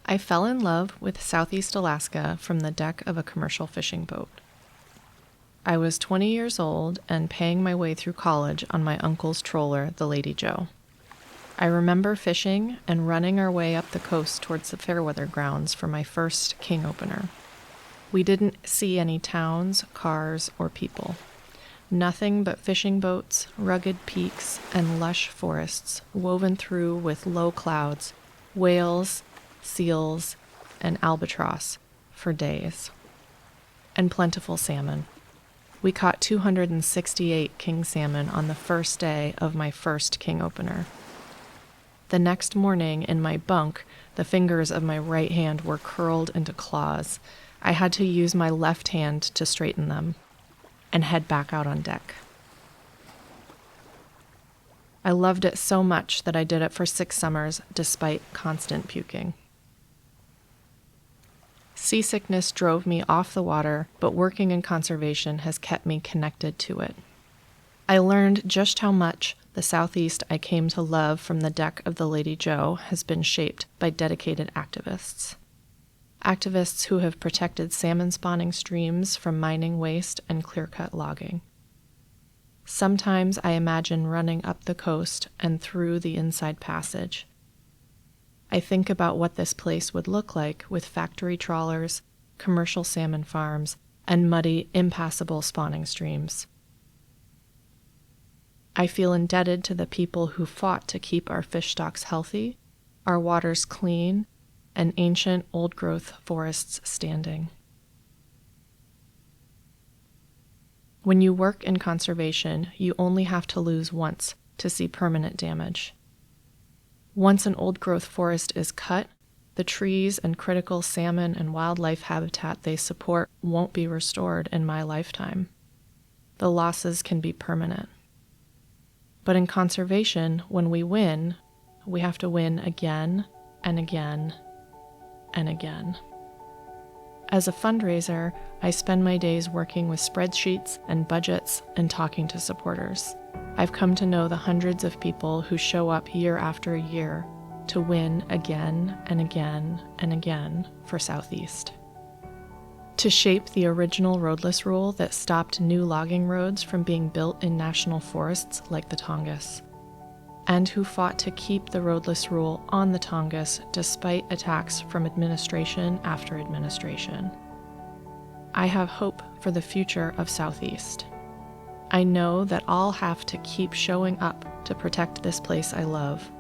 I fell in love with Southeast Alaska from the deck of a commercial fishing boat. I was 20 years old and paying my way through college on my uncle's trawler, the Lady Joe. I remember fishing and running our way up the coast towards the Fairweather grounds for my first king opener. We didn't see any towns, cars, or people. Nothing but fishing boats, rugged peaks, and lush forests woven through with low clouds, whales, seals, and albatross for days. And plentiful salmon. We caught 268 king salmon on the first day of my first king opener. The next morning in my bunk, the fingers of my right hand were curled into claws. I had to use my left hand to straighten them and head back out on deck. I loved it so much that I did it for 6 summers despite constant puking. Seasickness drove me off the water, but working in conservation has kept me connected to it. I learned just how much the Southeast I came to love from the deck of the Lady Joe has been shaped by dedicated activists. Activists who have protected salmon spawning streams from mining waste and clear-cut logging. Sometimes I imagine running up the coast and through the Inside Passage. I think about what this place would look like with factory trawlers, commercial salmon farms, and muddy, impassable spawning streams. I feel indebted to the people who fought to keep our fish stocks healthy, our waters clean, and ancient old-growth forests standing. When you work in conservation, you only have to lose once to see permanent damage. Once an old-growth forest is cut, the trees and critical salmon and wildlife habitat they support won't be restored in my lifetime. The losses can be permanent. But in conservation, when we win, we have to win again and again and again. As a fundraiser, I spend my days working with spreadsheets and budgets and talking to supporters. I've come to know the hundreds of people who show up year after year to win again and again and again for Southeast. To shape the original roadless rule that stopped new logging roads from being built in national forests like the Tongass, and who fought to keep the roadless rule on the Tongass despite attacks from administration after administration. I have hope for the future of Southeast. I know that I'll have to keep showing up to protect this place I love,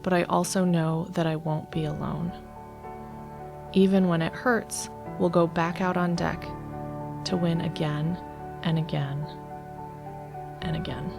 but I also know that I won't be alone. Even when it hurts, we'll go back out on deck to win again and again and again.